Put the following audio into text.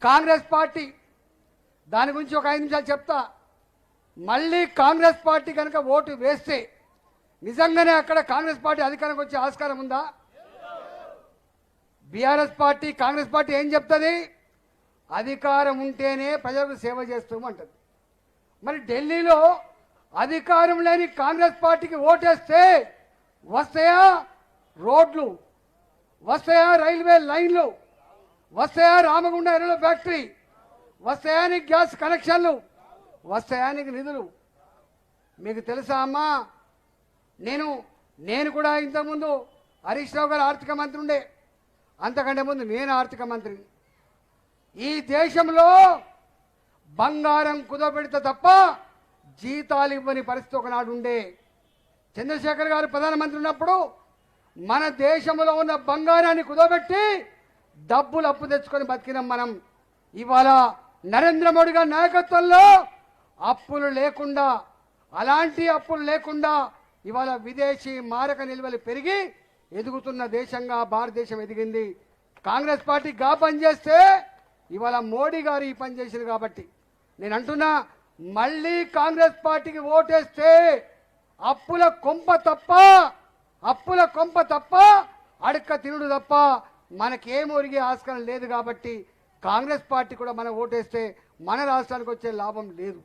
Congress party దాని గురించి ఒక 5 నిమిషాలు చెప్తా. మళ్ళీ కాంగ్రెస్ పార్టీ కనుక ఓటు వేస్తే నిజంగానే అక్కడ కాంగ్రెస్ పార్టీ అధికారంకి వచ్చే ఆస్కారం ఉందా? బీఆర్ఎస్ పార్టీ కాంగ్రెస్ పార్టీ ఏం చెప్తుంది? అధికారం ఉంటేనే ప్రజలకు సేవ చేస్తామంటది. మరి ఢిల్లీలో అధికారం లేని కాంగ్రెస్ పార్టీకి ఓటేస్తే వస్తాయా రోడ్లు, వస్తాయా రైల్వే లైన్లు, వస్తాయా రామగుండ ఎరువుల ఫ్యాక్టరీ, వస్తాయా నీకు గ్యాస్ కనెక్షన్లు, వస్తాయా నీకు నిధులు? మీకు తెలుసా అమ్మా, నేను కూడా ఇంతకుముందు హరీష్ రావు గారు ఆర్థిక మంత్రి ఉండే, అంతకంటే ముందు నేను ఆర్థిక మంత్రిని. ఈ దేశంలో బంగారం కుదపెడితే తప్ప జీతాలు ఇవ్వని పరిస్థితి ఒకనాడు ఉండే. చంద్రశేఖర్ గారు ప్రధానమంత్రి ఉన్నప్పుడు మన దేశంలో ఉన్న బంగారాన్ని కుదబెట్టి డబ్బులు అప్పు తెచ్చుకొని బతికినాం మనం. ఇవాళ నరేంద్ర మోడీ గారి నాయకత్వంలో అప్పులు లేకుండా, అలాంటి అప్పులు లేకుండా ఇవాళ విదేశీ మారక నిల్వలు పెరిగి ఎదుగుతున్న దేశంగా భారతదేశం ఎదిగింది. కాంగ్రెస్ పార్టీ గా పనిచేస్తే ఇవాళ మోడీ గారు ఈ పని చేశారు. కాబట్టి నేను అంటున్నా, మళ్ళీ కాంగ్రెస్ పార్టీకి ఓటేస్తే అప్పుల కొంప తప్ప అడక్క తినుడు తప్ప మనకేం ఒరిగే ఆస్కారం లేదు. కాబట్టి కాంగ్రెస్ పార్టీ కూడా మనం ఓటేస్తే మన రాష్ట్రానికి వచ్చే లాభం లేదు.